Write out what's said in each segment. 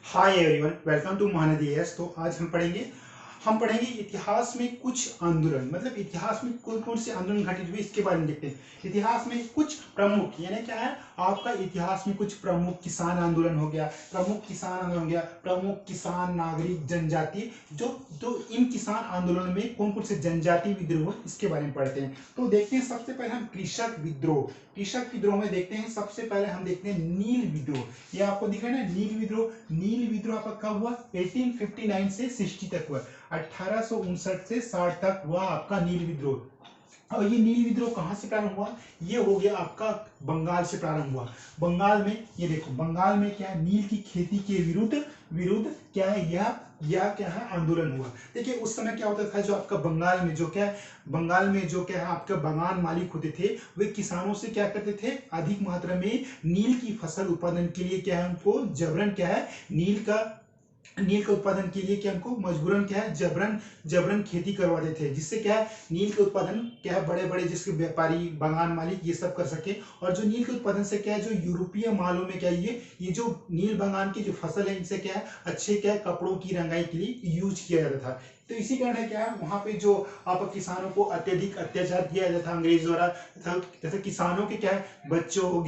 Hi everyone, welcome to Mahanadi S. तो आज हम पढ़ेंगे इतिहास में कुछ आंदोलन, मतलब इतिहास में कौन कौन से आंदोलन घटित हुए इसके बारे में देखते हैं। इतिहास में कुछ प्रमुख, यानी क्या है आपका, इतिहास में कुछ प्रमुख किसान आंदोलन हो गया, प्रमुख किसान आंदोलन हो गया, प्रमुख किसान नागरिक जनजाति, जो इन किसान आंदोलन में कौन कौन से जनजाति विद्रोह इसके बारे में पढ़ते हैं। तो देखते हैं, सबसे पहले हम कृषक विद्रोह में देखते हैं। सबसे पहले हम देखते हैं नील विद्रोह। ये आपको दिख रहा है ना, नील विद्रोह आपका कब हुआ? 1859 से 60 तक हुआ। 1859 से 60 तक हुआ आपका नील विद्रोह। और ये नील विद्रोह कहां से प्रारंभ हुआ? ये हो गया आपका बंगाल से प्रारंभ हुआ। बंगाल में, ये देखो, बंगाल में क्या है, नील की खेती के विरुद्ध क्या है, यह क्या है, आंदोलन हुआ। देखिए उस समय क्या होता था, जो आपका बंगाल में जो क्या है आपका बागान मालिक होते थे, वे किसानों से क्या करते थे, अधिक मात्रा में नील की फसल उत्पादन के लिए क्या है, उनको जबरन क्या है, नील के उत्पादन के लिए क्या हमको मजबूरन क्या है, जबरन खेती करवाते थे, जिससे क्या है नील के उत्पादन क्या है बड़े बड़े जिसके व्यापारी बागान मालिक ये सब कर सके। और जो नील के उत्पादन से क्या है, जो यूरोपीय मालों में क्या है, ये जो नील बागान की जो फसल है, इनसे क्या है अच्छे क्या है कपड़ों की रंगाई के लिए यूज किया जाता था। तो इसी कारण है क्या है, वहां पे जो आप किसानों को अत्यधिक अत्याचार किया जाता था अंग्रेज द्वारा, तथा किसानों के क्या है बच्चों हो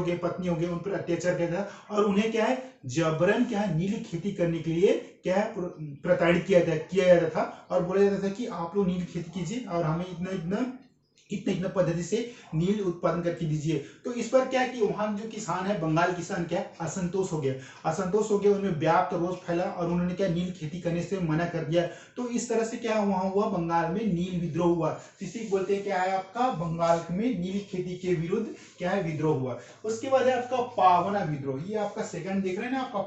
गए, पत्नी हो गए, उन पर अत्याचार किया था। और उन्हें क्या है जबरन क्या है नील खेती करने के लिए क्या है प्रताड़ित किया जाता था। और बोला जाता था कि आप लोग नील खेती कीजिए और हमें इतना पद्धति से नील उत्पादन करके दीजिए। तो इस पर क्या है कि वहां जो किसान है, बंगाल किसान क्या है, असंतोष हो गया, उनमें व्याप्त रोष फैला और उन्होंने क्या नील खेती करने से मना कर दिया। तो इस तरह से क्या वहां हुआ, बंगाल में नील विद्रोह हुआ। इसी बोलते हैं क्या है आपका, बंगाल में नील खेती के विरुद्ध क्या है विद्रोह हुआ। उसके बाद है आपका पावना विद्रोह। ये आपका सेकंड देख रहे हैं ना, आपका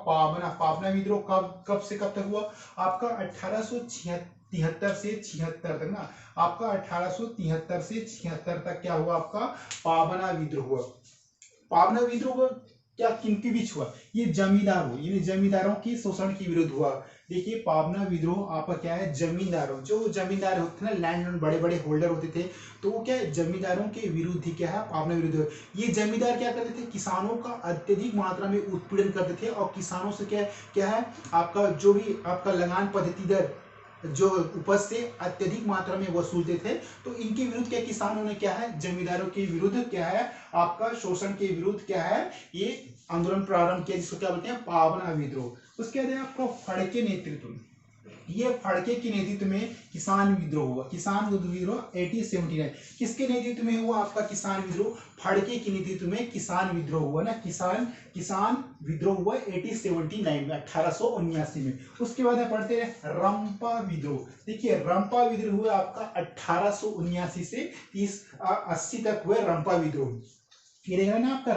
पावना विद्रोह कब से कब तक हुआ? आपका 1873 से 76 तक ना, आपका 1873 से 76 तक क्या हुआ आपका, पावना विद्रोह हुआ। पावना विद्रोह क्या किनके बीच हुआ? ये जमींदारों के शोषण के विरुद्ध हुआ। देखिए पावना विद्रोह आपका क्या है, जो जमींदार होते थे ना, लैंड बड़े बड़े होल्डर होते थे, तो वो क्या है जमींदारों के विरुद्ध ही क्या है पावना विद्रोह। ये जमींदार क्या करते थे, किसानों का अत्यधिक मात्रा में उत्पीड़न करते थे और किसानों से क्या है आपका जो भी आपका लगान पद्धति दर जो उपज से अत्यधिक मात्रा में वसूलते थे। तो इनके विरुद्ध क्या किसानों ने क्या है, जमींदारों के विरुद्ध क्या है आपका शोषण के विरुद्ध क्या है ये आंदोलन प्रारंभ किया, जिसको क्या बोलते हैं पावना विद्रोह। उसके बाद आपका फड़के नेतृत्व, ये फड़के के नेतृत्व में किसान विद्रोह हुआ। 1879 किसके नेतृत्व में हुआ आपका किसान विद्रोह? फड़के के नेतृत्व में किसान विद्रोह हुआ ना, किसान विद्रोह हुआ 1879 में, 1879 में। उसके बाद पढ़ते हैं रंपा विद्रोह। देखिए रंपा विद्रोह हुआ आपका 1879 से 80 तक हुआ रंपा विद्रोह। ये रहेगा ना आपका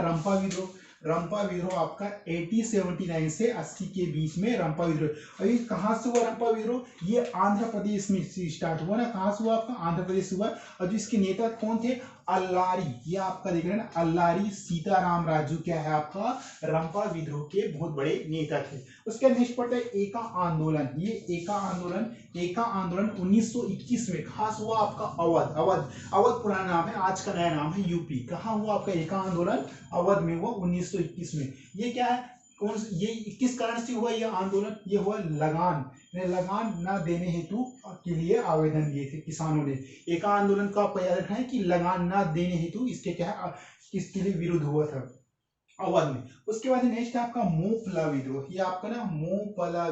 रंपा विद्रोह आपका 1879 से 80 के बीच में रंपा विद्रोह। अभी कहां से हुआ रंपा विद्रोह? ये आंध्र प्रदेश में स्टार्ट हुआ ना, कहां से हुआ आपका, आंध्र प्रदेश से हुआ। और जो इसके नेता कौन थे, अल्लारी, ये आपका देख रहे हैं ना, अल्लारी सीताराम राजू क्या है आपका रंपा विद्रोह के बहुत बड़े नेता थे। उसके नेक्स्ट पड़ता है एका आंदोलन। ये एका आंदोलन 1921 में खास हुआ आपका अवध पुराना नाम है, आज का नया नाम है यूपी। कहाँ हुआ आपका एका आंदोलन? अवध में हुआ 1921 में। ये क्या है, ये किस कारण से हुआ यह आंदोलन? ये हुआ लगान न देने हेतु के लिए आवेदन दिए थे किसानों ने। एका आंदोलन का आपको याद रखना है कि लगान न देने हेतु इसके क्या है, इसके लिए विरोध हुआ था अवध में। उसके बाद नेक्स्ट है आपका मोपला विद्रोह। ये आपका ना मोपला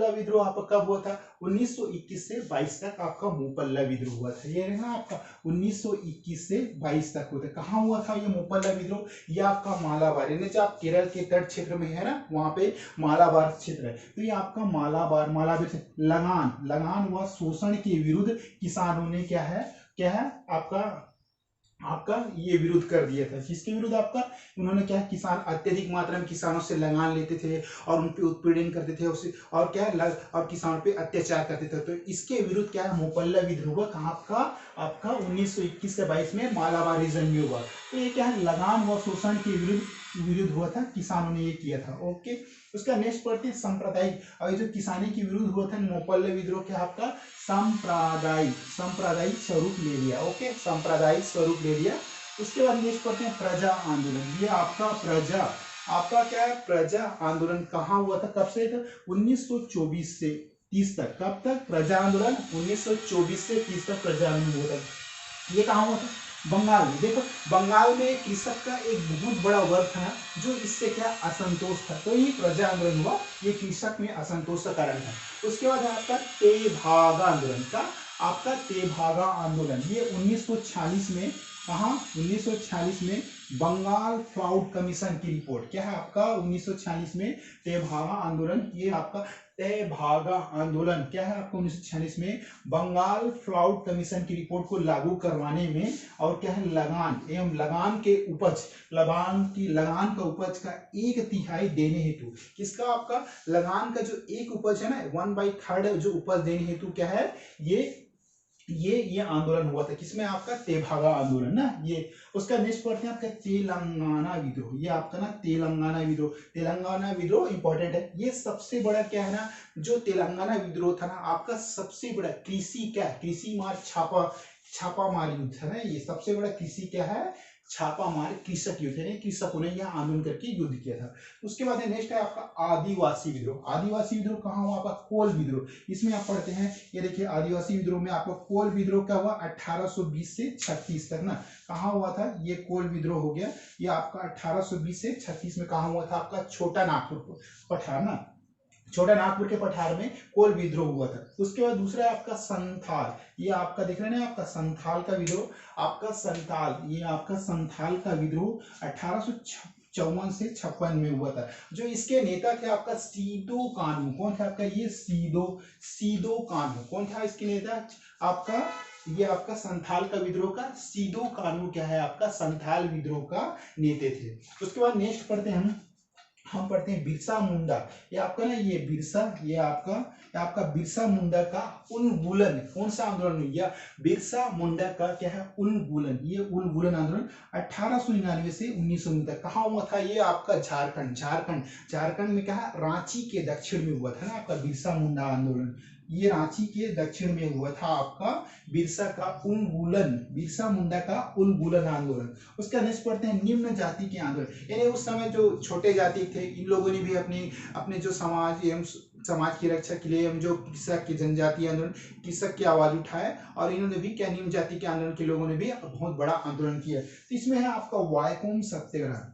विद्रोह आपका कब हुआ था? 1921 से 22 तक आपका मोपल्ला विद्रोह हुआ था। ये ना आपका 1921 से 22 तक हुआ था। कहाँ हुआ था ये मोपल्ला विद्रोह? ये आपका मालाबार, यानी जो आप केरल के तट क्षेत्र में है ना, वहां पे मालाबार क्षेत्र है। तो ये आपका मालाबार लगान हुआ शोषण के विरुद्ध किसानों ने क्या है आपका ये विरोध कर दिया था। किसके विरुद्ध आपका? उन्होंने क्या है, किसान अत्यधिक मात्रा में किसानों से लगान लेते थे और उन पे उत्पीड़न करते थे उसे, और क्या है और किसानों पे अत्याचार करते थे। तो इसके विरुद्ध क्या है मोपल्ला विद्रोह हुआ। कहाँ आपका 1921 से 22 में मालाबार रीजन में हुआ। तो ये क्या है लगान व शोषण के विरुद्ध हुआ था, किसानों ने ये किया था। ओके, उसका नेक्स्ट पढ़ते हैं सांप्रदायिक। और जो किसानी के विरुद्ध हुआ था मोपल्ला विद्रोह क्या आपका सांप्रदायिक स्वरूप ले लिया। ओके, सांप्रदायिक स्वरूप ले लिया। उसके बाद नेक्स्ट पढ़ते हैं प्रजा आंदोलन। ये आपका आपका क्या है, प्रजा आंदोलन कहाँ हुआ था, कब से था, 1924 से 30 तक। कब तक, प्रजा आंदोलन 1924 से 30 तक प्रजा आंदोलन हुआ था। ये कहाँ हुआ था, बंगाल में। देखो बंगाल में कृषक का एक बहुत बड़ा वर्ग था जो इससे क्या असंतोष था, तो ये प्रजा आंदोलन हुआ, ये कृषक में असंतोष का कारण था। उसके बाद आपका तेभागा आंदोलन का, आपका तेभागा आंदोलन ये 1946 में, कहा 1946 में बंगाल फ्लाउड कमीशन की रिपोर्ट, क्या है आपका 1946 में तेभागा आंदोलन, ये आपका तेभागा आंदोलन क्या है आपको 1946 में बंगाल फ्लाउड कमीशन की रिपोर्ट को लागू करवाने में, और क्या है, लगान एवं लगान के उपज, लगान का उपज का 1/3 देने हेतु, किसका, आपका लगान का जो एक उपज है ना 1/3 जो उपज देने हेतु क्या है, ये आंदोलन हुआ था, किसमें, आपका तेभागा आंदोलन ना ये। उसका नेक्स्ट पढ़ते हैं आपका तेलंगाना विद्रोह, ये आपका ना तेलंगाना विद्रोह, तेलंगाना विद्रोह इंपॉर्टेंट है। ये सबसे बड़ा क्या है ना, जो तेलंगाना विद्रोह था ना आपका सबसे बड़ा कृषि मार छापामार युद्ध है ना, ये सबसे बड़ा कृषि क्या है, छापामार कृषक युद्ध है, कृषकों ने यह आंदोलन करके युद्ध किया था। उसके बाद नेक्स्ट है आपका आदिवासी विद्रोह। आदिवासी विद्रोह कहाँ हुआ, आपका कोल विद्रोह, इसमें आप पढ़ते हैं, ये देखिए आदिवासी विद्रोह में आपका कोल विद्रोह क्या हुआ 1820 से 36 तक ना, कहाँ हुआ था, ये कोल विद्रोह हो गया, ये आपका 1820 से 36 में कहाँ हुआ था, आपका छोटा नागपुर पठार ना, छोटा नागपुर के पठार में कोल विद्रोह हुआ था। उसके बाद दूसरा आपका संथाल, ये आपका देख रहे हैं आपका संथाल का विद्रोह, आपका संथाल, ये आपका संथाल का विद्रोह 1854 से 56 में हुआ था। जो इसके नेता थे आपका सीदो कानू, कौन था आपका, ये सीदो कानू, कौन था इसके नेता, आपका ये आपका संथाल का विद्रोह का सीदो कानू क्या है, आपका संथाल विद्रोह का नेता थे। उसके बाद नेक्स्ट पढ़ते हैं हम पढ़ते हैं बिरसा मुंडा, ये आपका ना ये बिरसा, ये आपका बिरसा मुंडा का उन्मूलन, कौन सा आंदोलन हुआ, बिरसा मुंडा का क्या है, उन्मूलन, ये उन्मूलन आंदोलन 1899 से 1919 तक कहाँ हुआ था, ये आपका झारखंड में क्या है, रांची के दक्षिण में हुआ था ना आपका बिरसा मुंडा आंदोलन, ये रांची के दक्षिण में हुआ था आपका बिरसा मुंडा का उन्मूलन आंदोलन। उसका नेक्स्ट पढ़ते हैं निम्न जाति के आंदोलन, यानी उस समय जो छोटे जाति थे इन लोगों ने भी अपने जो समाज की रक्षा के लिए जो कृषक की जनजाति आंदोलन, कृषक की आवाज उठाए, और इन्होंने भी क्या निम्न जाति के आंदोलन के लोगों ने भी बहुत बड़ा आंदोलन किया। तो इसमें है आपका वायकोम सत्याग्रह,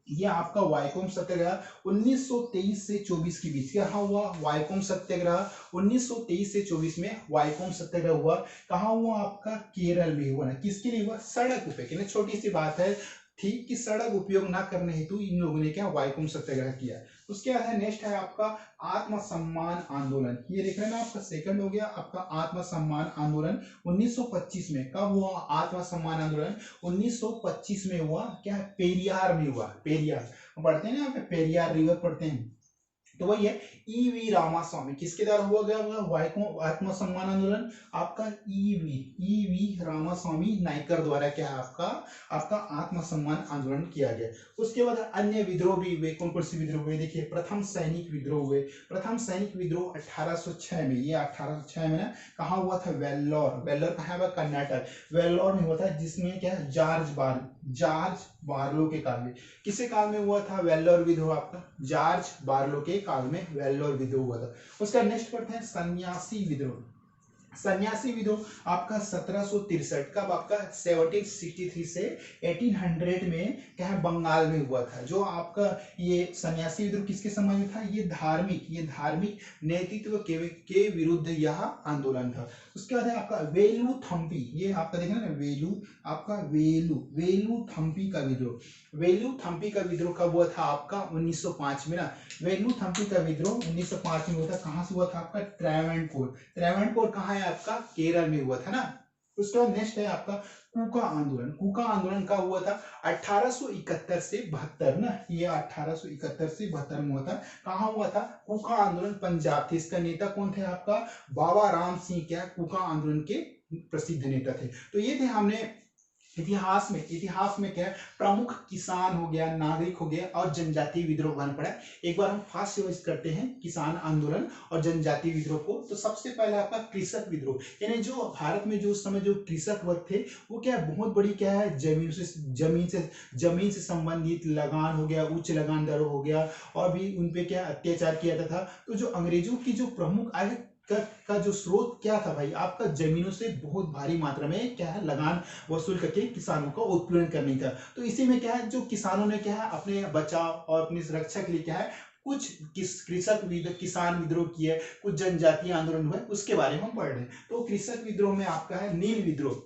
ये आपका वायकोम सत्याग्रह 1923 से 24 के बीच क्या हुआ, वायकोम सत्याग्रह 1923 से 24 में वायकोम सत्याग्रह हुआ, कहाँ हुआ, आपका केरल में हुआ ना, किसके लिए हुआ, सड़क उपयोग, छोटी सी बात है ठीक कि सड़क उपयोग ना करने हेतु इन लोगों ने क्या वायकोम सत्याग्रह किया। उसके बाद है नेक्स्ट है आपका आत्मसम्मान आंदोलन, ये देख रहे हैं ना आपका सेकंड हो गया आपका आत्मसम्मान आंदोलन 1925 में, कब हुआ आत्मसम्मान आंदोलन 1925 में हुआ, क्या पेरियार में हुआ, पेरियार पढ़ते हैं ना आप, पेरियार रिवर पढ़ते हैं, तो वही है ईवी रामास्वामी, किसके द्वारा हुआ गया वायकोम आत्मसम्मान आंदोलन, आपका ईवी रामास्वामी नायकर द्वारा क्या है आपका आत्मसम्मान आंदोलन किया गया। उसके बाद अन्य विद्रोह भी हुए, कौन कौन से विद्रोह हुए, देखिए प्रथम सैनिक विद्रोह हुए, प्रथम सैनिक विद्रोह 1806 में, ये 1806 में ना कहाँ हुआ था, वेल्लोर कहाँ है, कर्नाटक, वेल्लोर में हुआ था, जिसमें क्या है जॉर्ज बार्लो के काल में, किसके काल में हुआ था वेल्लोर विद्रोह, आपका जॉर्ज बार्लो के काल में वेल्लोर विद्रोह हुआ था। उसका नेक्स्ट पढ़ते हैं सन्यासी विद्रोह आपका 1763, कब आपका 1763 से 1800 में क्या है बंगाल में हुआ था। जो आपका ये सन्यासी विद्रोह किसके समय में था, ये धार्मिक नेतृत्व के विरुद्ध यह आंदोलन था। उसके बाद है आपका वेलू थम्पी, ये आपका देखना ना वेलू थम्पी का विद्रोह कब हुआ था, आपका 1905 में ना, वेलू थम्पी का विद्रोह 1905 में हुआ था, कहाँ से हुआ था, आपका त्रावणकोर कहाँ है, आपका केरल में हुआ था ना। उसके बाद नेक्स्ट है आपका कूका आंदोलन का हुआ था 1871 से 72 ना, ये 1871 से 72 में हुआ था, कहाँ हुआ था, कूका आंदोलन पंजाब थे, इसका नेता कौन थे, आपका बाबा राम सिंह, क्या कूका आंदोलन के प्रसिद्ध नेता थे। तो ये थे हमने इतिहास में क्या है, प्रमुख किसान हो गया, नागरिक हो गया और जनजातीय विद्रोह बन पड़ा। एक बार हम फास्ट रिवाइज करते हैं किसान आंदोलन और जनजातीय विद्रोह को। तो सबसे पहले आपका कृषक विद्रोह, यानी जो भारत में जो उस समय जो कृषक वर्ग थे वो क्या है, बहुत बड़ी क्या है, जमीन से संबंधित लगान हो गया, उच्च लगान दर हो गया, और भी उनपे क्या अत्याचार किया जाता था। तो जो अंग्रेजों की जो प्रमुख आय का जो स्रोत क्या था भाई, आपका जमीनों से बहुत भारी मात्रा में क्या है, लगान वसूल करके किसानों का उत्पीड़न करने का। तो इसी में क्या है, जो किसानों ने क्या है, अपने बचाव और अपनी सुरक्षा के लिए क्या है, कुछ किसान विद्रोह किए, कुछ जनजातीय आंदोलन हुए, उसके बारे में हम पढ़ रहे हैं। तो कृषक विद्रोह में आपका है नील विद्रोह।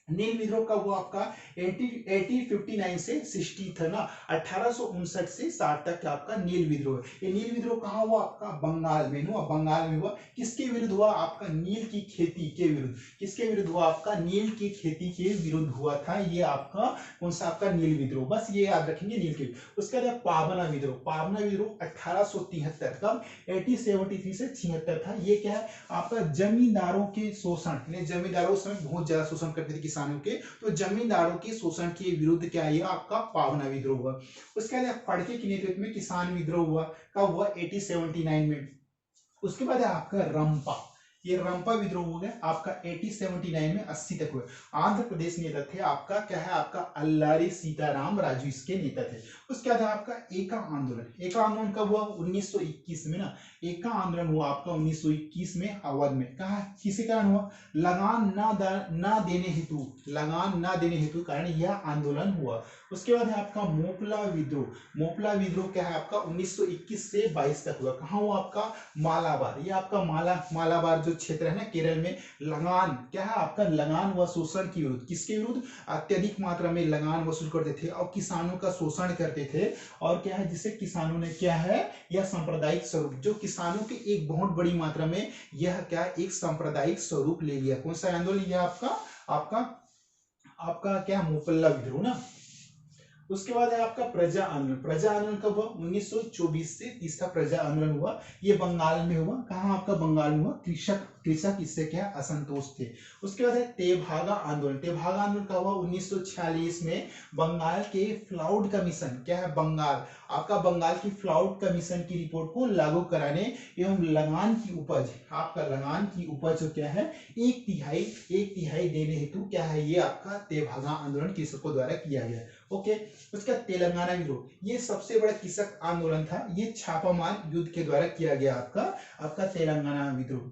नील विद्रोह का वो आपका 1859 से 60 था ना, 1859 से 60 तक का आपका नील विद्रोह। ये नील विद्रोह कहाँ हुआ, आपका बंगाल में हुआ। बंगाल में हुआ, किसके विरुद्ध हुआ, आपका नील की खेती के विरुद्ध। किसके विरुद्ध हुआ, आपका नील की खेती के विरुद्ध हुआ था ये आपका, कौन सा आपका नील विद्रोह, बस ये याद रखेंगे नील के। उसके बाद पावना विद्रोह। पावना विद्रोह 1873 का 1873 से 76 था। ये क्या है, आपका जमींदारों के शोषण, जमींदारों उस समय बहुत ज्यादा शोषण करते थे किसानों के, तो जमींदारों के शोषण के विरुद्ध क्या है, आपका पावना विद्रोह हुआ। उसके बाद फड़के के नेतृत्व में किसान विद्रोह हुआ, कब हुआ, 1879 में। उसके बाद है आपका रंपा। ये रंपा विद्रोह हो गया आपका 1879 में 80 तक हुआ। आंध्र प्रदेश नेता थे आपका क्या है, आपका अल्लारी सीताराम राजू इसके नेता थे। उसके बाद आपका एका आंदोलन। एका आंदोलन कब हुआ, 1921 में ना। एका आंदोलन हुआ आपका 1921 में अवध में। कहा, किसी कारण हुआ, लगान ना देने हेतु कारण यह आंदोलन हुआ। उसके बाद है आपका मोपला विद्रोह। मोपला विद्रोह क्या है आपका 1921 से 22 तक हुआ। कहाँ हुआ, आपका मालाबार। ये आपका मालाबार जो क्षेत्र है ना केरल में, लगान क्या है, आपका लगान व शोषण के विरुद्ध। किसके विरुद्ध, अत्यधिक मात्रा में लगान वसूल करते थे और किसानों का शोषण करते थे। और क्या है, जिससे किसानों ने क्या है, यह सांप्रदायिक स्वरूप, जो किसानों के एक बहुत बड़ी मात्रा में यह क्या एक सांप्रदायिक स्वरूप ले लिया। कौन सा आंदोलन, यह आपका आपका आपका क्या, मोपल्ला विद्रोह ना। उसके बाद है आपका प्रजा आंदोलन। प्रजा आंदोलन कब हुआ, 1924 से 30 का प्रजा आंदोलन हुआ। ये बंगाल में हुआ। कहाँ, आपका बंगाल में हुआ। कृषक इससे क्या असंतोष थे। उसके बाद है तेभागा आंदोलन। तेभागा आंदोलन कब हुआ, 1946 में। बंगाल के फ्लाउड कमीशन, क्या है, बंगाल आपका बंगाल की फ्लाउड कमीशन की रिपोर्ट को लागू कराने एवं लगान की उपज, आपका लगान की उपज क्या है, एक तिहाई देने हेतु क्या है, ये आपका तेभागा आंदोलन कृषकों द्वारा किया गया। ओके। उसका तेलंगाना विद्रोह, ये सबसे बड़ा कृषक आंदोलन था। ये छापामार युद्ध के द्वारा किया गया आपका तेलंगाना विद्रोह।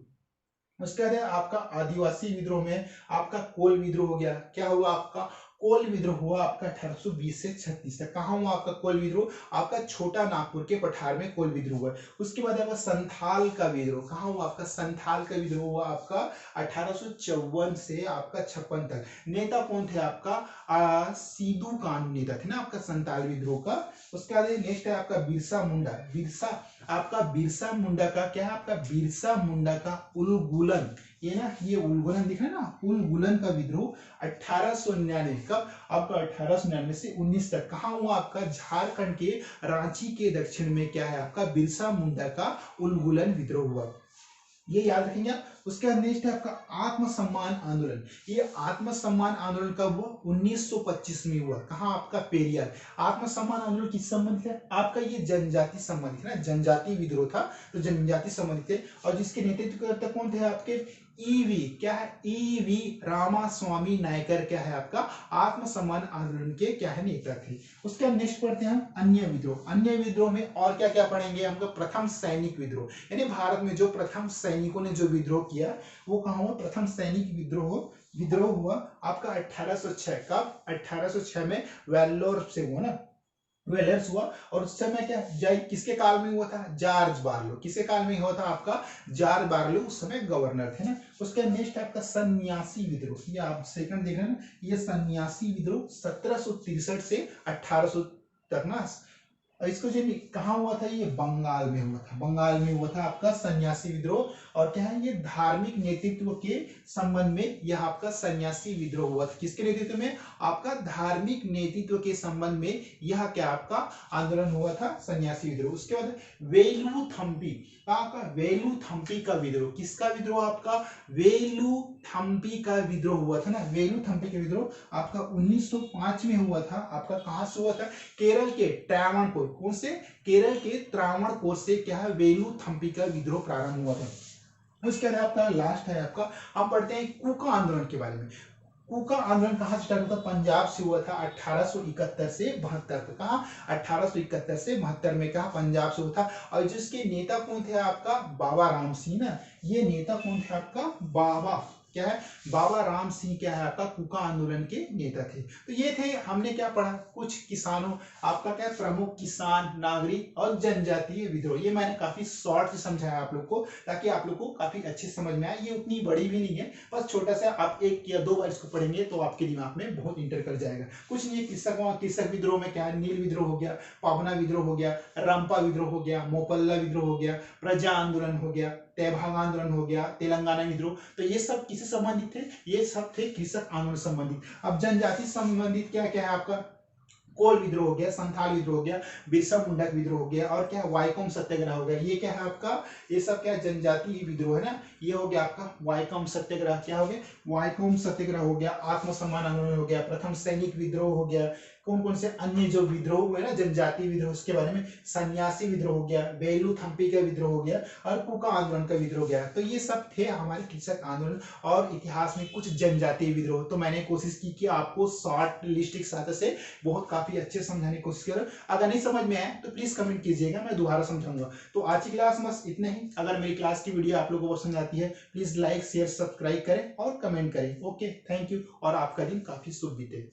उसके बाद आपका आदिवासी विद्रोह में आपका कोल विद्रोह हो गया। क्या हुआ, आपका कोल विद्रोह हुआ आपका 1820 से 36 तक। कहाँ हुआ आपका कोल विद्रोह, आपका छोटा नागपुर के पठार में कोल विद्रोह हुआ। उसके बाद आपका संथाल का विद्रोह। कहाँ हुआ, आपका संथाल का विद्रोह हुआ आपका 1854 से आपका 56 तक। नेता कौन थे, आपका सीधू कानू नेता थे ना आपका संथाल विद्रोह का। उसके बाद नेक्स्ट है आपका बिरसा मुंडा। बिरसा मुंडा का क्या है, आपका बिरसा मुंडा का उलगुलन, ये ना, ये उलगुलन दिख रहा है ना, उलगुलन का विद्रोह 1899, कब, आपका 1899 से 19 तक। कहाँ हुआ, आपका झारखंड के रांची के दक्षिण में क्या है, आपका बिरसा मुंडा का उलगुलन विद्रोह हुआ। ये याद रखेंगे आप। उसके बाद नेक्स्ट है आपका आत्मसम्मान आंदोलन। ये आत्मसम्मान आंदोलन कब हुआ, 1925 में हुआ। कहाँ, आपका पेरियार। आत्मसम्मान आंदोलन किस संबंधित है, आपका ये जनजाति संबंधित है ना, जनजाति विद्रोह था, तो जनजाति संबंधित है। और जिसके नेतृत्व करता कौन थे, आपके ईवी, क्या है, ईवी रामास्वामी नायकर, क्या है, आपका आत्मसम्मान आंदोलन के क्या है, नेता थे। उसके बाद नेक्स्ट पढ़ते हैं हम अन्य विद्रोह। अन्य विद्रोह में और क्या क्या पढ़ेंगे, हमको प्रथम सैनिक विद्रोह, यानी भारत में जो प्रथम सैनिकों ने जो विद्रोह किया वो कहाँ हुआ, प्रथम सैनिक विद्रोह हुआ आपका 1806। कब, 1806 में वेल्लोर से हुआ ना, वेलर्स हुआ। और उस समय क्या किसके काल में हुआ था, जॉर्ज बार्लो। किसके काल में हुआ था, आपका जॉर्ज बार्लो उस समय गवर्नर थे ना। उसके नेक्स्ट आपका सन्यासी विद्रोह, ये आप सेकंड देख रहे हैं ना, ये सन्यासी विद्रोह 1763 से 1800 तक ना, और इसको जो कहाँ हुआ था, ये बंगाल में हुआ था, बंगाल में हुआ था आपका सन्यासी विद्रोह। और क्या है, ये धार्मिक नेतृत्व के संबंध में यह आपका सन्यासी विद्रोह हुआ था। किसके नेतृत्व में, आपका धार्मिक नेतृत्व के संबंध में यह क्या आपका आंदोलन हुआ था, सन्यासी विद्रोह। उसके बाद वेलुथम्पी, आपका वेलुथम्पी का विद्रोह, किसका विद्रोह, आपका वेलुथम्पी का विद्रोह हुआ था ना। वेलुथम्पी का विद्रोह आपका 1905 में हुआ था। आपका कहां से हुआ था, केरल के त्रावणकोर, कौन से, केरल के त्रावणकोर से क्या है, वेलुथम्पी का विद्रोह प्रारंभ हुआ था। उसके बाद आपका लास्ट है आपका, हम पढ़ते हैं कूका आंदोलन के बारे में। कूका आंदोलन कहां से स्टार्ट हुआ था, पंजाब से हुआ था 1871 से 72 तक। कहा 1871 से 72 में कहा पंजाब से हुआ था। और जिसके नेता कौन थे आपका, बाबा राम सिंह ना, ये नेता कौन थे आपका, बाबा क्या है, बाबा राम सिंह क्या है आपका कूका आंदोलन के नेता थे। तो ये थे, हमने क्या पढ़ा, कुछ किसानों, आपका क्या प्रमुख किसान, नागरिक और जनजातीय विद्रोह। ये मैंने काफी शॉर्ट से समझाया आप लोग को, ताकि आप लोग को काफी अच्छे समझ में आए। ये उतनी बड़ी भी नहीं है, बस छोटा सा, आप 1 या 2 बार इसको पढ़ेंगे तो आपके दिमाग में बहुत इंटर कर जाएगा। कुछ नहीं है, कृषक विद्रोह में क्या है, नील विद्रोह हो गया, पावना विद्रोह हो गया, रंपा विद्रोह हो गया, मोपल्ला विद्रोह हो गया, प्रजा आंदोलन हो गया, तेभागा आंदोलन हो गया, तेलंगाना विद्रोह। तो ये सब किससे संबंधित थे, ये सब थे कृषक आंदोलन संबंधित। अब जनजाति संबंधित क्या क्या है आपका, कोल विद्रोह हो गया, संथाल विद्रोह हो गया, बिरसा मुंडा विद्रोह हो गया, और क्या वाइकोम सत्याग्रह हो गया। ये क्या है आपका, ये सब क्या जनजातीय विद्रोह है ना। ये हो गया आपका वाइकोम सत्याग्रह, क्या हो गया, वाइकोम सत्याग्रह हो गया, आत्मसम्मान आंदोलन हो गया, प्रथम सैनिक विद्रोह हो गया। कौन कौन से अन्य जो विद्रोह हुए ना जनजातीय विद्रोह, उसके बारे में, सन्यासी विद्रोह हो गया, वेलुथम्पी का विद्रोह हो गया, और कूका आंदोलन का विद्रोह हो गया। तो ये सब थे हमारे कृषक आंदोलन और इतिहास में कुछ जनजातीय विद्रोह। तो मैंने कोशिश की कि आपको शॉर्ट लिस्ट के साथ से बहुत काफी अच्छे समझाने की कोशिश करो। अगर नहीं समझ में आए तो प्लीज कमेंट कीजिएगा, मैं दोबारा समझाऊंगा। तो आज की क्लास बस इतना ही। अगर मेरी क्लास की वीडियो आप लोगों को पसंद आती है, प्लीज लाइक शेयर सब्सक्राइब करें और कमेंट करें। ओके, थैंक यू, और आपका दिन काफी शुभ बीते।